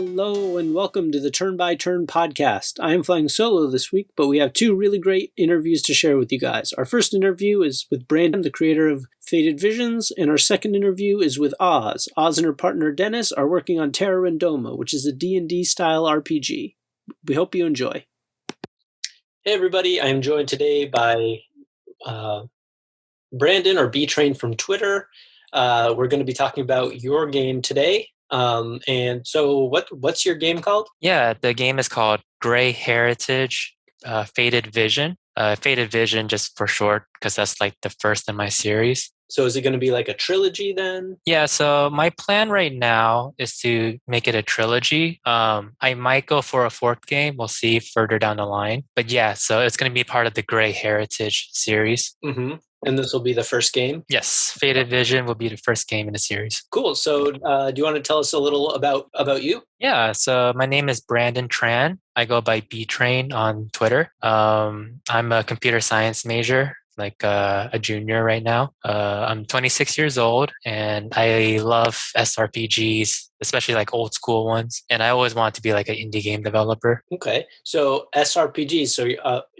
Hello and welcome to the Turn by Turn podcast. I am flying solo this week, but we have two really great interviews to share with you guys. Our first interview is with Brandon, the creator of Faded Visions, and our second interview is with Oz. Oz and her partner Dennis are working on Terra Randoma, which is a D&D style RPG. We hope you enjoy. Hey everybody, I am joined today by Brandon, or B-Train from Twitter. We're going to be talking about your game today. And so what's your game called? Yeah, the game is called Grey Heritage Faded Vision. Faded Vision just for short, because that's like the first in my series. So is it going to be like a trilogy then? Yeah, so my plan right now is to make it a trilogy. I might go for a fourth game. We'll see further down the line. But yeah, so it's going to be part of the Grey Heritage series. Mm-hmm. And this will be the first game? Yes, Faded Vision will be the first game in the series. Cool. So do you want to tell us a little about you? Yeah, so my name is Brandon Tran. I go by B-Train on Twitter. I'm a computer science major, like a junior right now. I'm 26 years old, and I love SRPGs, especially like old school ones. And I always wanted to be like an indie game developer. Okay, so SRPGs. So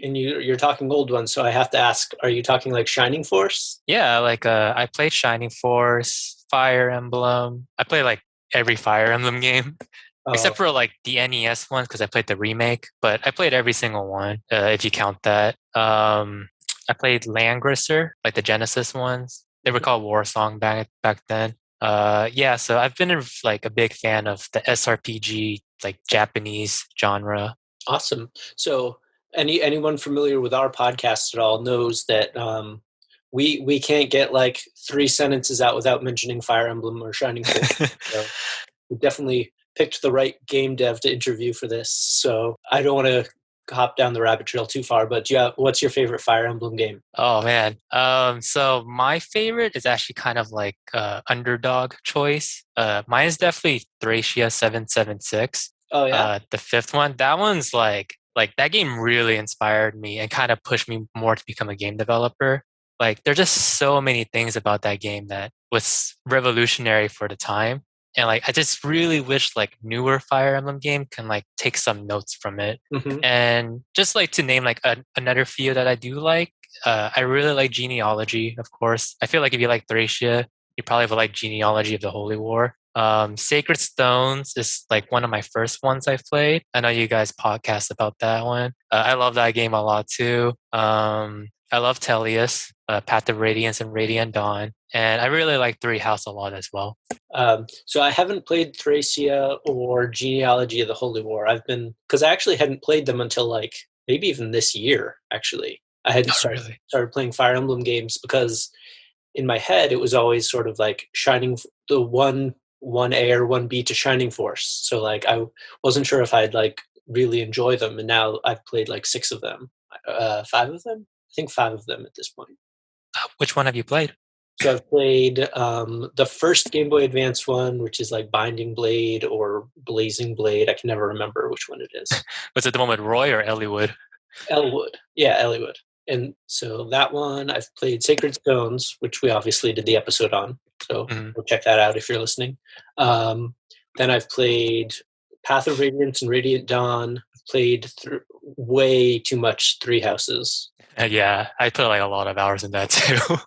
and you're talking old ones. So I have to ask: are you talking like Shining Force? Yeah, like I played Shining Force, Fire Emblem. I play like every Fire Emblem game. Except for like the NES ones, because I played the remake, but I played every single one, if you count that. I played Langrisser, like the Genesis ones. They were called War Song back then. Yeah, so I've been like a big fan of the SRPG, like Japanese genre. Awesome. So anyone familiar with our podcast at all knows that we can't get like 3 sentences out without mentioning Fire Emblem or Shining Force. So we definitely picked the right game dev to interview for this. So I don't want to hop down the rabbit trail too far, but yeah, what's your favorite Fire Emblem game? Oh man. So my favorite is actually kind of like underdog choice. Mine is definitely Thracia 776. Oh yeah. The fifth one. That one's like that game really inspired me and kind of pushed me more to become a game developer. Like there's just so many things about that game that was revolutionary for the time. And like I just really wish like newer Fire Emblem game can like take some notes from it. Mm-hmm. And just like to name like another few that I do like, I really like Genealogy, of course. I feel like if you like Thracia, you probably will like Genealogy of the Holy War. Sacred Stones is like one of my first ones I've played. I know you guys podcast about that one. I love that game a lot too. I love Tellius, Path of Radiance and Radiant Dawn. And I really like Three House a lot as well. So I haven't played Thracia or Genealogy of the Holy War. Because I actually hadn't played them until like maybe even this year, actually. I hadn't started playing Fire Emblem games because in my head it was always sort of like Shining, the 1A or 1B to Shining Force. So like I wasn't sure if I'd like really enjoy them, and now I've played like 6 of them. 5 of them? I think 5 of them at this point. Which one have you played? So I've played the first Game Boy Advance one, which is like Binding Blade or Blazing Blade. I can never remember which one it is. Was it the one with Roy or Eliwood? Eliwood. Yeah, Eliwood. And so that one, I've played Sacred Stones, which we obviously did the episode on. So Go check that out if you're listening. Then I've played Path of Radiance and Radiant Dawn. I've played way too much Three Houses. Yeah, I put like a lot of hours in that too.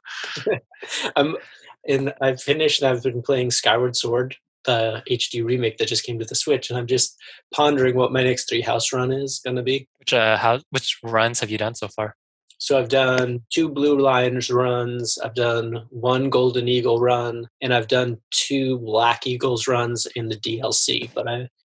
And I've finished, and I've been playing Skyward Sword, the HD remake that just came to the Switch, and I'm just pondering what my next 3 house run is going to be. Which runs have you done so far? So I've done 2 Blue Lions runs, I've done 1 Golden Eagle run, and I've done 2 Black Eagles runs in the DLC. But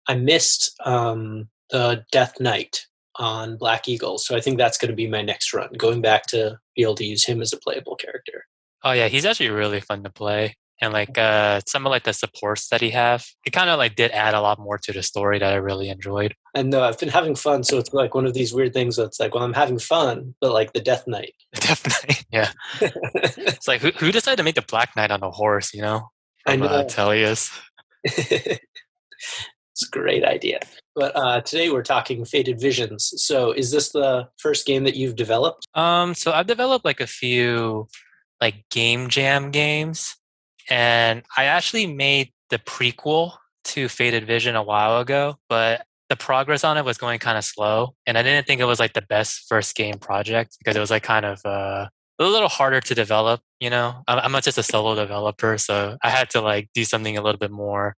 I missed the Death Knight on Black Eagle, so I think that's going to be my next run, going back to be able to use him as a playable character. Oh yeah, he's actually really fun to play. And like some of like the supports that he have, it kind of like did add a lot more to the story that I really enjoyed. And I've been having fun, so it's like one of these weird things that's like, well, I'm having fun, but like the Death Knight. The Death Knight, yeah. It's like, who decided to make the Black Knight on a horse, you know? From Tellius. It's a great idea. But today we're talking Faded Visions. So is this the first game that you've developed? So I've developed like a few like game jam games. And I actually made the prequel to Faded Vision a while ago, but the progress on it was going kind of slow, and I didn't think it was like the best first game project because it was like kind of a little harder to develop. I'm not just a solo developer, so I had to like do something a little bit more,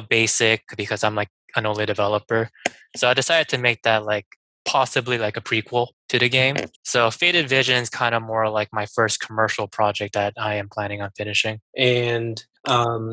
basic because I'm like an only developer. So I decided to make that like possibly like a prequel to the game. So Faded Vision is kind of more like my first commercial project that I am planning on finishing. And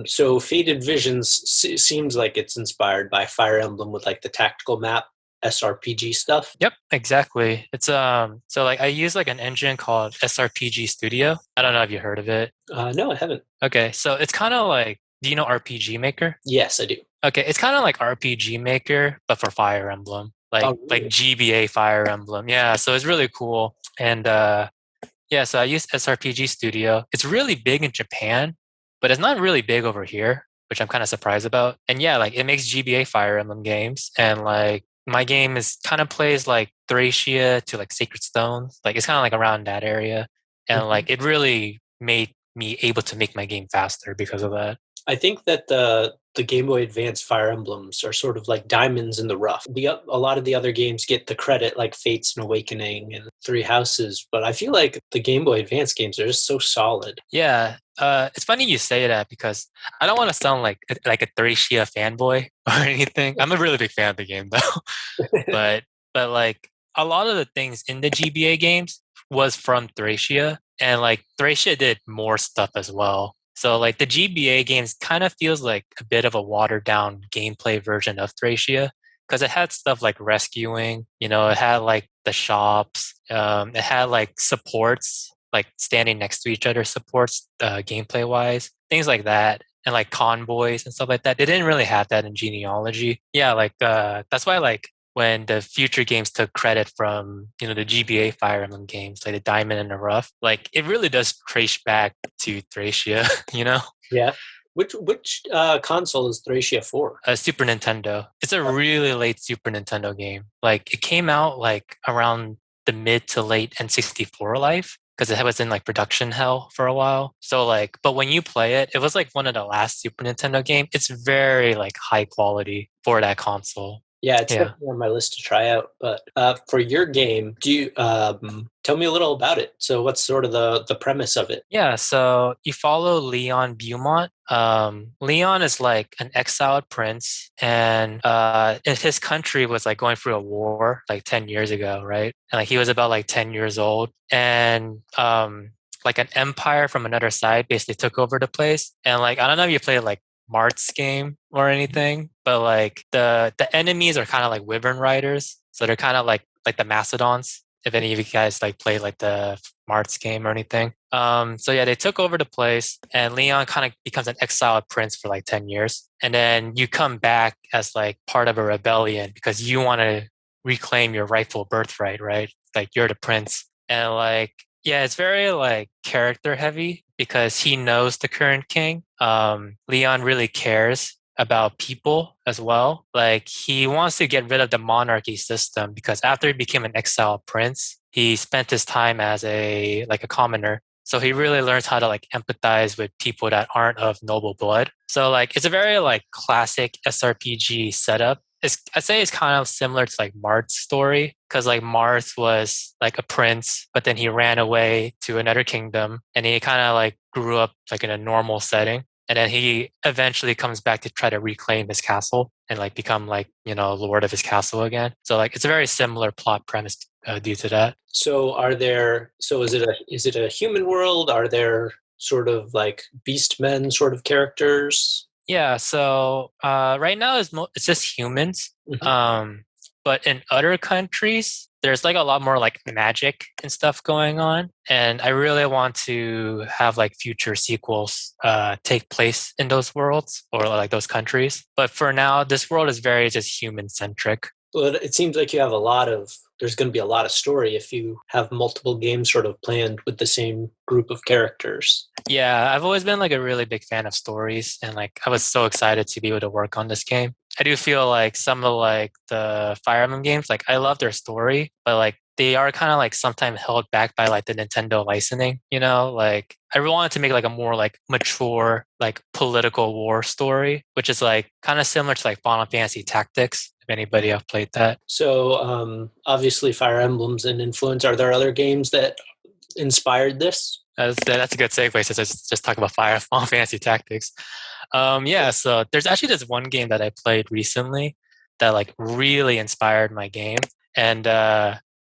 so Faded Visions seems like it's inspired by Fire Emblem with like the tactical map SRPG stuff. Yep, exactly. It's so like I use like an engine called SRPG Studio. I don't know if you heard of it. No, I haven't. Okay, so it's kind of like, do you know RPG Maker? Yes, I do. Okay, it's kind of like RPG Maker, but for Fire Emblem, Oh, like really? GBA Fire Emblem. Yeah, so it's really cool. And yeah, so I use SRPG Studio. It's really big in Japan, but it's not really big over here, which I'm kind of surprised about. And yeah, like it makes GBA Fire Emblem games, and like my game is kind of plays like Thracia to like Sacred Stones. Like it's kind of like around that area, and Mhm. like it really made me able to make my game faster because of that. I think that the Game Boy Advance Fire Emblems are sort of like diamonds in the rough. A lot of the other games get the credit, like Fates and Awakening and Three Houses, but I feel like the Game Boy Advance games are just so solid. Yeah, it's funny you say that because I don't want to sound like a Thracia fanboy or anything. I'm a really big fan of the game though, but like a lot of the things in the GBA games was from Thracia, and like Thracia did more stuff as well. So like the GBA games kind of feels like a bit of a watered down gameplay version of Thracia because it had stuff like rescuing, it had like the shops, it had like supports, like standing next to each other supports, gameplay wise, things like that. And like convoys and stuff like that. They didn't really have that in genealogy. Yeah, like that's why like when the future games took credit from the GBA Fire Emblem games, like the Diamond and the Rough, like it really does trace back to Thracia, Yeah. Which console is Thracia for? Super Nintendo. It's a really late Super Nintendo game. Like it came out like around the mid to late N64 life because it was in like production hell for a while. So like, but when you play it, it was like one of the last Super Nintendo game. It's very like high quality for that console. Yeah, it's Yeah. definitely on my list to try out. But for your game, do you tell me a little about it? So, what's sort of the premise of it? Yeah, so you follow Leon Beaumont. Leon is like an exiled prince, and his country was like going through a war like 10 years ago, right? And like he was about like 10 years old, and like an empire from another side basically took over the place. And like I don't know if you played like Mart's game or anything, but like the enemies are kind of like Wyvern Riders, so they're kind of like the Macedons. If any of you guys like play like the Mart's game or anything. So yeah, they took over the place, and Leon kind of becomes an exiled prince for like 10 years. And then you come back as like part of a rebellion because you want to reclaim your rightful birthright, right? Like you're the prince. And like, yeah, it's very like character heavy because he knows the current king. Leon really cares about people as well. Like he wants to get rid of the monarchy system because after he became an exiled prince, he spent his time as a like a commoner. So he really learns how to like empathize with people that aren't of noble blood. So like it's a very like classic SRPG setup. I'd say it's kind of similar to like Marth's story because like Marth was like a prince, but then he ran away to another kingdom and he kind of like grew up like in a normal setting. And then he eventually comes back to try to reclaim his castle and like become like, lord of his castle again. So like it's a very similar plot premise due to that. So, is it a human world? Are there sort of like beast men sort of characters? Yeah, so right now it's just humans. Mhm. Um, but in other countries, there's like a lot more like magic and stuff going on. And I really want to have like future sequels take place in those worlds or like those countries. But for now, this world is very just human centric. Well, it seems like you have there's going to be a lot of story if you have multiple games sort of planned with the same group of characters. Yeah, I've always been like a really big fan of stories, and like I was so excited to be able to work on this game. I do feel like some of like the Fire Emblem games, like I love their story, but like they are kind of like sometimes held back by like the Nintendo licensing, you know, like I really wanted to make like a more like mature, like political war story, which is like kind of similar to like Final Fantasy Tactics, if anybody have played that. So obviously, Fire Emblem's an influence. Are there other games that inspired this? That's a good segue since I just talk about Final Fantasy Tactics. Yeah, so there's actually this one game that I played recently that like really inspired my game. And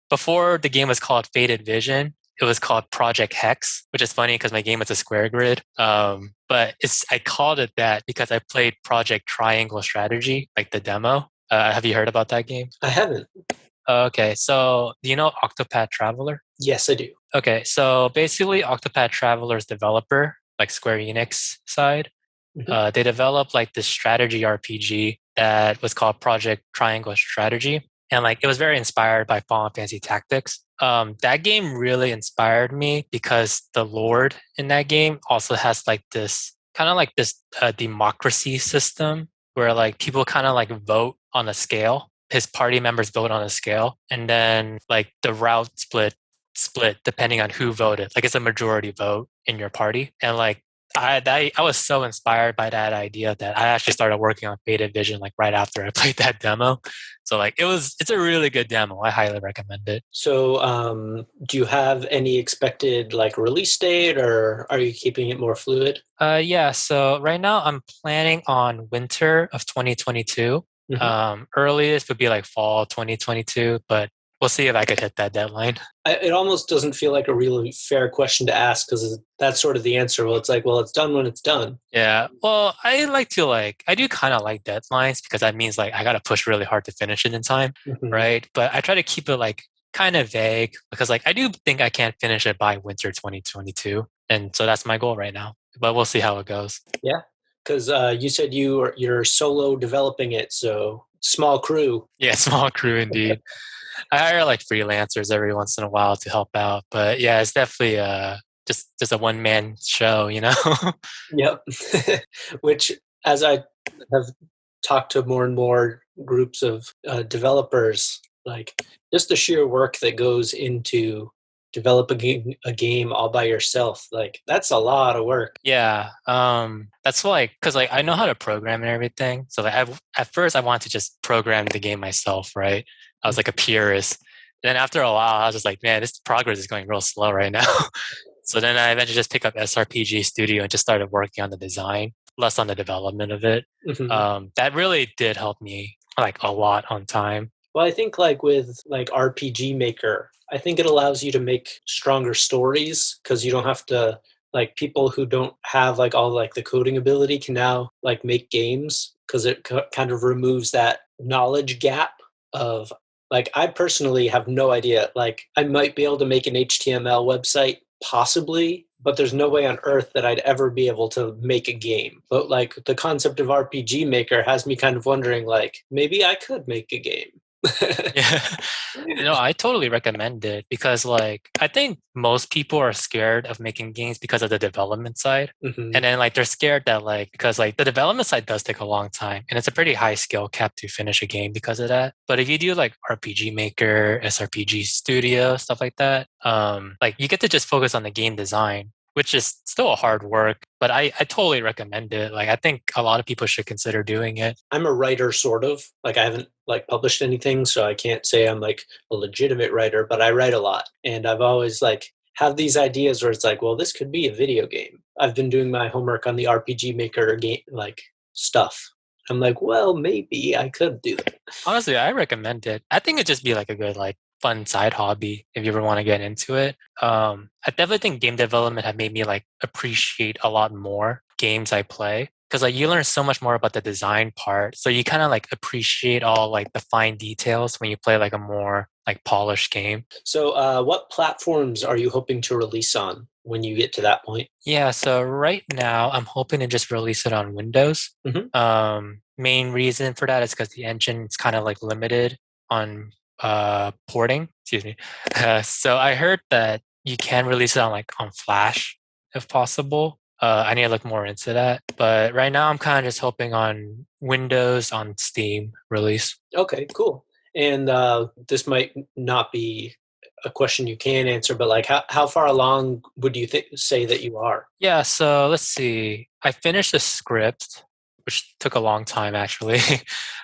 before the game was called Faded Vision, it was called Project Hex, which is funny because my game is a square grid. But I called it that because I played Project Triangle Strategy, like the demo. Have you heard about that game? I haven't. Okay, so do you know Octopad Traveler? Yes, I do. Okay, so basically, Octopad Traveler's developer, like Square Enix side, Hmm. they developed like this strategy RPG that was called Project Triangle Strategy, and like it was very inspired by Final Fantasy Tactics. That game really inspired me because the Lord in that game also has like this kind of like this democracy system where like people kind of like vote on a scale. His party members vote on a scale, and then like the route split depending on who voted. Like it's a majority vote in your party, and like I was so inspired by that idea that I actually started working on Beta Vision like right after I played that demo. So like it's a really good demo. I highly recommend it. So, do you have any expected like release date, or are you keeping it more fluid? Yeah, so right now I'm planning on winter of 2022. Hmm. Earliest would be like fall 2022, but we'll see if I could hit that deadline. It almost doesn't feel like a really fair question to ask because that's sort of the answer. Well, it's like, well, it's done when it's done. Yeah, well, I do kind of like deadlines because that means like I got to push really hard to finish it in time, Hmm. right? But I try to keep it like kind of vague because like I do think I can't finish it by winter 2022. And so that's my goal right now. But we'll see how it goes. Yeah, because you said you're solo developing it, so small crew. Yeah, small crew indeed. I hire like freelancers every once in a while to help out, but yeah, it's definitely just a one man show, you know. Yep. Which, as I have talked to more and more groups of developers, like just the sheer work that goes into developing a game all by yourself, like that's a lot of work. Yeah, that's like because like I know how to program and everything. So like at first I wanted to just program the game myself, right? I was like a purist. Then after a while, I was just like, man, this progress is going real slow right now. So then I eventually just picked up SRPG Studio and just started working on the design, less on the development of it. Hmm. That really did help me like a lot on time. Well, I think like with like RPG Maker, I think it allows you to make stronger stories because you don't have to like people who don't have like all like the coding ability can now like make games because it kind of removes that knowledge gap of like I personally have no idea. Like I might be able to make an HTML website possibly, but there's no way on earth that I'd ever be able to make a game. But like the concept of RPG Maker has me kind of wondering like maybe I could make a game. Yeah. I totally recommend it because like I think most people are scared of making games because of the development side. Hmm. And then like they're scared that like because like the development side does take a long time and it's a pretty high skill cap to finish a game because of that. But if you do like RPG Maker, SRPG Studio, stuff like that, like you get to just focus on the game design, which is still a hard work, but I totally recommend it. Like I think a lot of people should consider doing it. I'm a writer, sort of. Like I haven't like published anything, so I can't say I'm like a legitimate writer, but I write a lot, and I've always like have these ideas where it's like, well, this could be a video game. I've been doing my homework on the RPG Maker game like stuff. I'm like, well, maybe I could do that. Honestly, I recommend it. I think it'd just be like a good like fun side hobby if you ever want to get into it. I definitely think game development have made me like appreciate a lot more games I play because like you learn so much more about the design part. So you kind of like appreciate all like the fine details when you play like a more like polished game. So, what platforms are you hoping to release on when you get to that point? Yeah, so right now I'm hoping to just release it on Windows. Hmm. Main reason for that is because the engine is kind of like limited on porting. Excuse me. So I heard that you can release it on like on Flash if possible. I need to look more into that. But right now I'm kind of just hoping on Windows on Steam release. Okay, cool. And this might not be a question you can answer, but like how far along would you say that you are? Yeah, so let's see. I finished the script, which took a long time actually.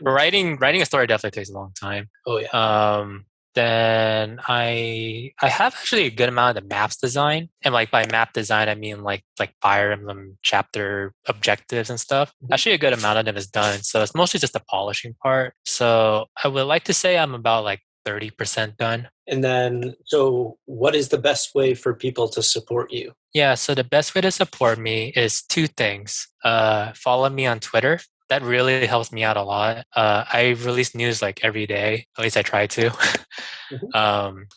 Writing a story definitely takes a long time. Oh yeah. Then I have actually a good amount of the maps design, and like by map design I mean like Fire Emblem chapter objectives and stuff. Actually, a good amount of them is done, so it's mostly just the polishing part. So I would like to say I'm about like 30% done. And then, so what is the best way for people to support you? Yeah, so the best way to support me is two things. Follow me on Twitter. That really helps me out a lot. I release news like every day. At least I try to.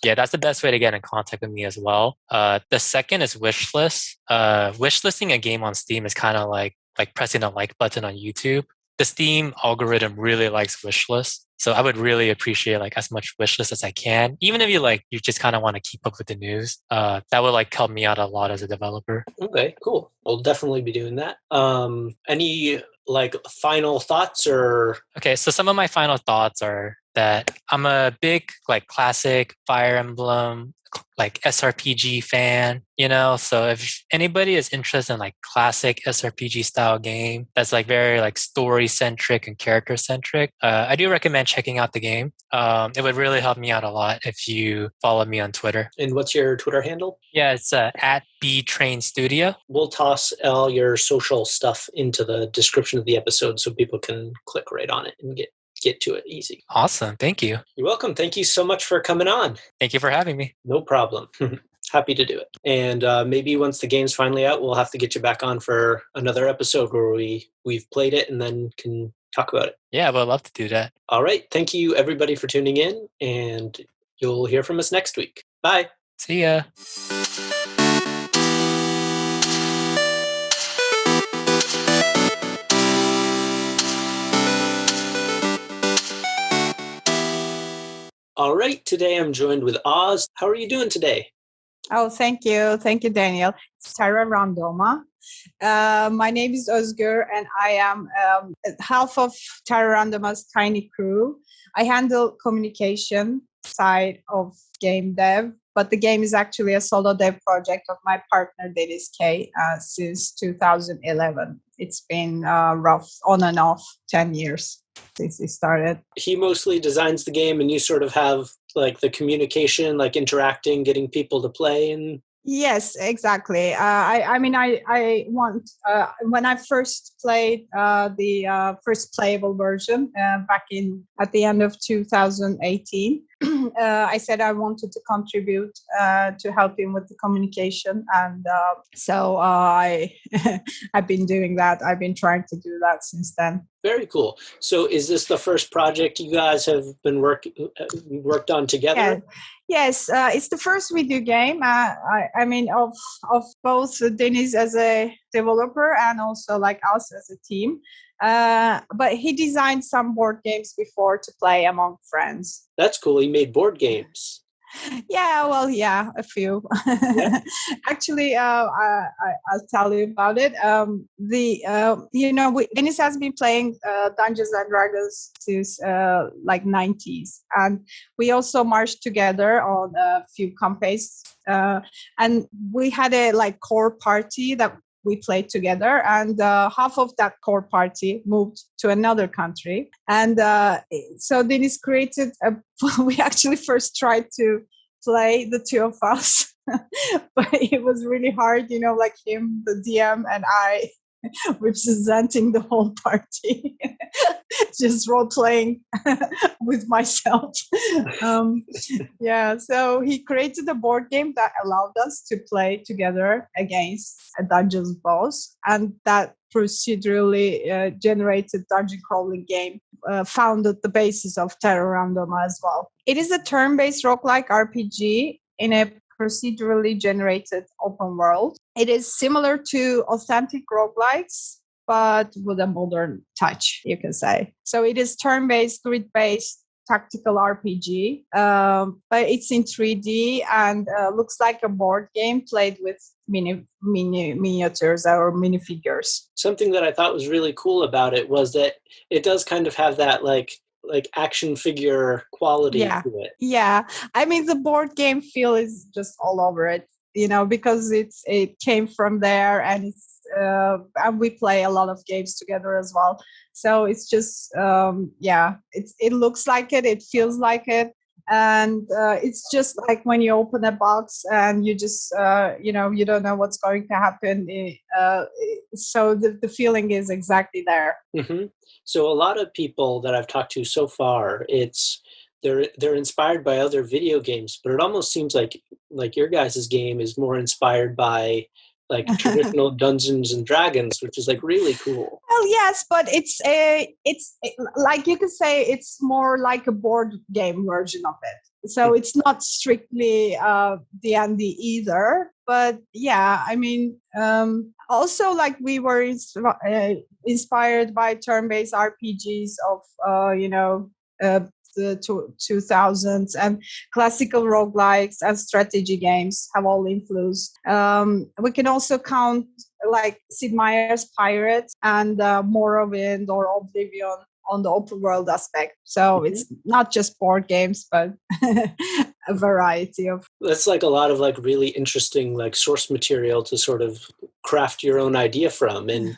Yeah, that's the best way to get in contact with me as well. The second is wishlist. Wishlisting a game on Steam is kind of like pressing a like button on YouTube. The Steam algorithm really likes wishlist, so I would really appreciate like as much wishlist as I can. Even if you just kind of want to keep up with the news, that would like help me out a lot as a developer. Okay, cool. We'll definitely be doing that. Any like final thoughts or? Okay, so some of my final thoughts are that I'm a big like classic Fire Emblem like SRPG fan, so if anybody is interested in like classic SRPG style game that's like very like story centric and character centric, I do recommend checking out the game. It would really help me out a lot if you follow me on Twitter. And what's your Twitter handle? Yeah, it's at BTrain Studio. We'll toss all your social stuff into the description of the episode so people can click right on it and get to it easy. Awesome. Thank you. You're welcome. Thank you so much for coming on. Thank you for having me. No problem. Happy to do it. And maybe once the game's finally out, we'll have to get you back on for another episode where we've played it and then can talk about it. Yeah, I would love to do that. All right. Thank you, everybody, for tuning in, and you'll hear from us next week. Bye. See ya. All right. Today I'm joined with Oz. How are you doing today? Oh, thank you. Thank you, Daniel. It's Terra Randoma. My name is Özgür, and I am half of Terra Randoma's tiny crew. I handle communication side of game dev, but the game is actually a solo dev project of my partner, Dennis K, since 2011. It's been rough on and off 10 years since he started. He mostly designs the game, and you sort of have like the communication, like interacting, getting people to play. And yes, exactly. I mean, I want when I first played the first playable version back at the end of 2018. I said I wanted to contribute to help him with the communication, and so I've been doing that. I've been trying to do that since then. Very cool. So, is this the first project you guys have been worked on together? Yeah. Yes, it's the first video game. I mean, of both Dennis as a developer and also like us as a team. But he designed some board games before to play among friends. That's cool. He made board games. Yeah, well, yeah, a few. Yeah. Actually, I'll tell you about it. Dennis has been playing Dungeons and Dragons since like 90s, and we also marched together on a few campaigns. And we had a like core party that we played together, and half of that core party moved to another country. And so Dennis created we actually first tried to play the two of us, but it was really hard, like him, the DM, and I representing the whole party, just role playing with myself. Yeah, so he created a board game that allowed us to play together against a dungeon boss, and that procedurally generated dungeon crawling game founded the basis of Terra Randoma as well. It is a turn-based roguelike RPG in a procedurally generated open world. It is similar to authentic roguelikes, but with a modern touch, you can say. So it is turn-based, grid-based, tactical RPG, but it's in 3D and looks like a board game played with miniatures or minifigures. Something that I thought was really cool about it was that it does kind of have that like like action figure quality Yeah. to it. Yeah. I mean, the board game feel is just all over it, because it came from there, and and we play a lot of games together as well. So it's just, it looks like it feels like it. And it's just like when you open a box and you just, you don't know what's going to happen. So the feeling is exactly there. Mm-hmm. So a lot of people that I've talked to so far, they're inspired by other video games, but it almost seems like your guys' game is more inspired by like traditional Dungeons and Dragons, which is like really cool. Well, yes, but it's like you could say it's more like a board game version of it. So it's not strictly D&D either. But yeah, I mean, also like we were inspired by turn-based RPGs of the 2000s, and classical roguelikes and strategy games have all influenced. We can also count like Sid Meier's Pirates and Morrowind or Oblivion on the open world aspect. So it's not just board games, but a variety of. That's like a lot of like really interesting like source material to sort of craft your own idea from. And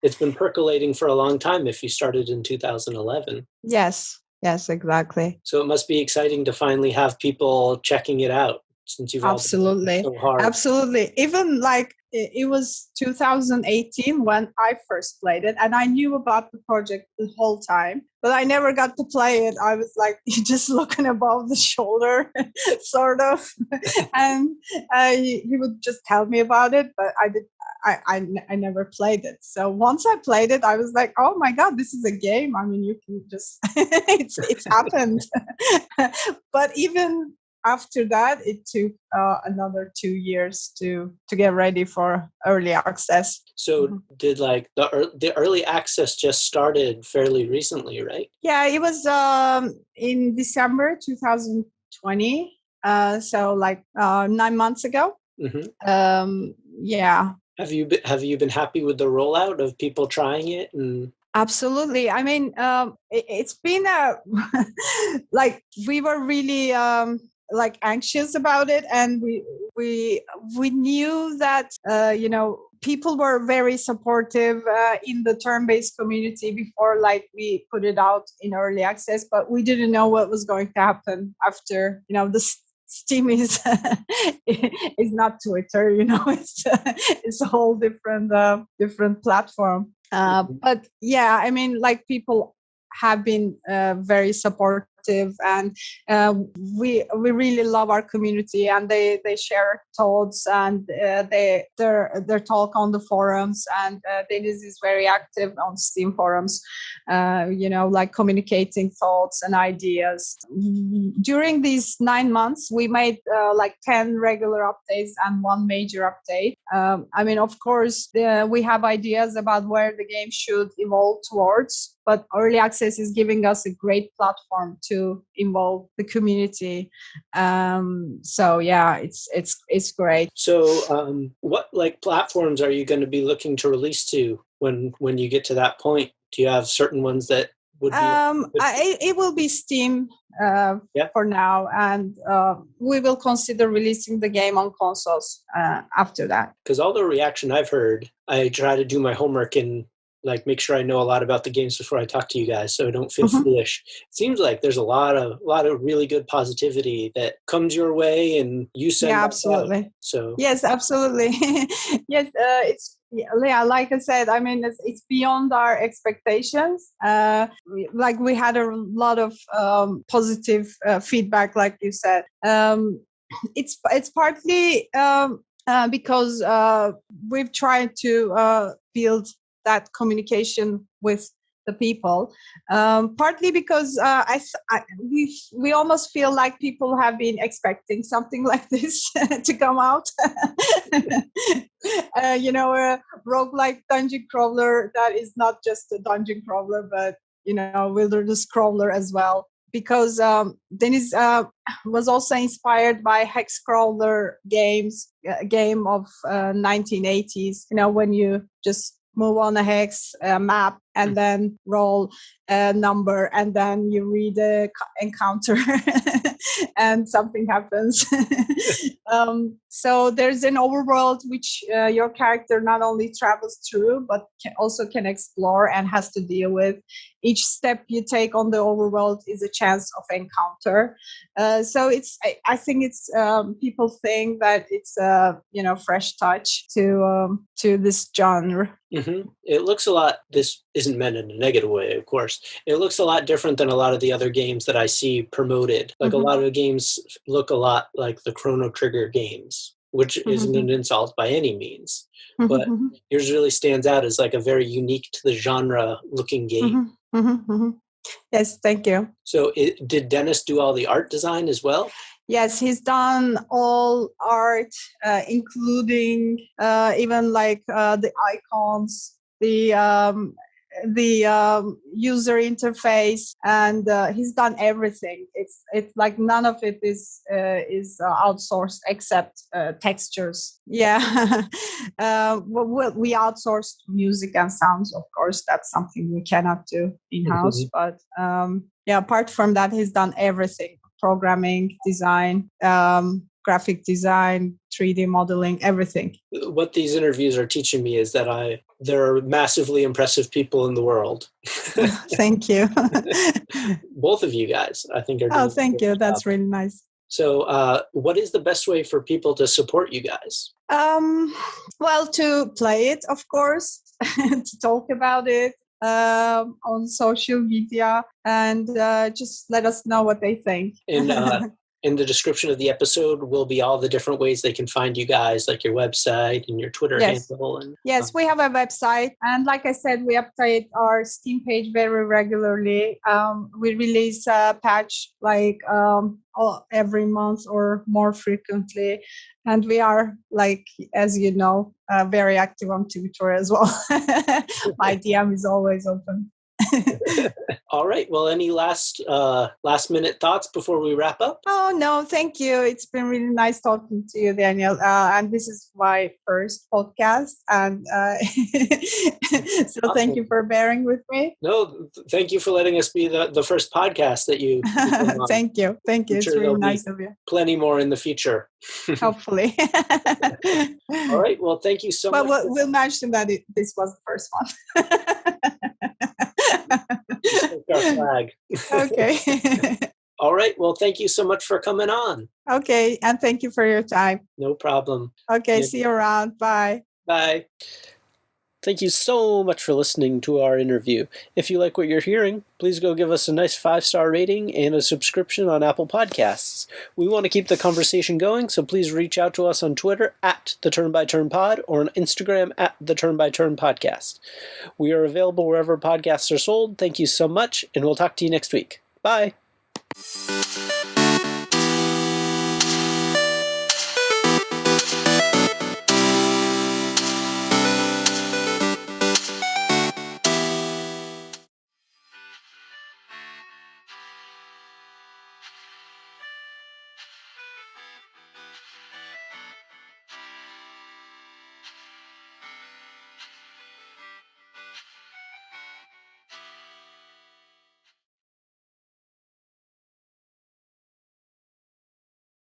it's been percolating for a long time if you started in 2011. Yes, exactly. So it must be exciting to finally have people checking it out since you've all been working so hard. Absolutely. Even like it was 2018 when I first played it, and I knew about the project the whole time, but I never got to play it. I was like just looking above the shoulder, sort of, and he would just tell me about it, but I never played it. So once I played it, I was like, oh my God, this is a game. I mean, you can just, it's happened. But even after that, it took another 2 years to get ready for early access. So did like the early access just started fairly recently, right? Yeah, it was in December 2020. So like 9 months ago. Yeah. Have you been happy with the rollout of people trying it? Absolutely. I mean, it's been like we were really like anxious about it, and we knew that people were very supportive in the turn-based community before like we put it out in early access, but we didn't know what was going to happen after the Steam is not Twitter, it's a whole different platform. But yeah, I mean, like people have been very supportive, and we really love our community, and they share thoughts, and their talk on the forums, and Dennis is very active on Steam forums, like communicating thoughts and ideas. During these 9 months, we made like 10 regular updates and one major update. I mean, of course, we have ideas about where the game should evolve towards, but early access is giving us a great platform to involve the community. So yeah, it's great. So what like platforms are you going to be looking to release to when you get to that point? Do you have certain ones that would be it will be Steam for now, and we will consider releasing the game on consoles after that. Because all the reaction I've heard, I try to do my homework and like make sure I know a lot about the games before I talk to you guys, so I don't feel foolish. It seems like there's a lot of really good positivity that comes your way, and you send. Yeah, absolutely. Out. So yes, absolutely. Yes, it's like I said. I mean, it's beyond our expectations. Like we had a lot of positive feedback, like you said. It's partly because we've tried to build that communication with the people, partly because we almost feel like people have been expecting something like this to come out. A roguelike dungeon crawler that is not just a dungeon crawler, but wilderness crawler as well. Because Dennis was also inspired by hex crawler games, a game of 1980s. When you just move on a hex map and then roll a number, and then you read the encounter and something happens. So there's an overworld which your character not only travels through, but also can explore and has to deal with. Each step you take on the overworld is a chance of encounter. So I think it's people think that it's a fresh touch to this genre. Mm-hmm. It looks a lot. This isn't meant in a negative way, of course. It looks a lot different than a lot of the other games that I see promoted. Like a lot of the games look a lot like the Chrono Trigger games, which isn't an insult by any means. But yours really stands out as like a very unique to the genre looking game. Yes, thank you. So did Dennis do all the art design as well? Yes, he's done all art, including even like the icons, the user interface, and he's done everything. It's like none of it is outsourced except textures. Yeah, we outsourced music and sounds. Of course, that's something we cannot do in house. But apart from that, he's done everything. Programming, design, graphic design, 3D modeling, everything. What these interviews are teaching me is that there are massively impressive people in the world. Thank you. Both of you guys, I think, are doing thank you. That's really nice. So what is the best way for people to support you guys? Well, to play it, of course, to talk about it, on social media, and just let us know what they think. And in the description of the episode will be all the different ways they can find you guys, like your website and your Twitter handle. And, yes, we have a website. And like I said, we update our Steam page very regularly. We release a patch like every month or more frequently. And we are, like, as you know, very active on Twitter as well. My DM is always open. All right. Well, any last minute thoughts before we wrap up? Oh, no, thank you. It's been really nice talking to you, Daniel. And this is my first podcast. And so awesome. Thank you for bearing with me. No, thank you for letting us be the first podcast that you Thank you. Thank you. It's really nice of you. Plenty more in the future. Hopefully. All right. Well, thank you so much. But we'll mention that this was the first one. Our flag. Okay. All right. Well, thank you so much for coming on. Okay. And thank you for your time. No problem. Okay. See you around. Bye. Bye. Thank you so much for listening to our interview. If you like what you're hearing, please go give us a nice 5-star rating and a subscription on Apple Podcasts. We want to keep the conversation going, so please reach out to us on Twitter @TheTurnByTurnPod or on Instagram @TheTurnByTurnPodcast. We are available wherever podcasts are sold. Thank you so much, and we'll talk to you next week. Bye!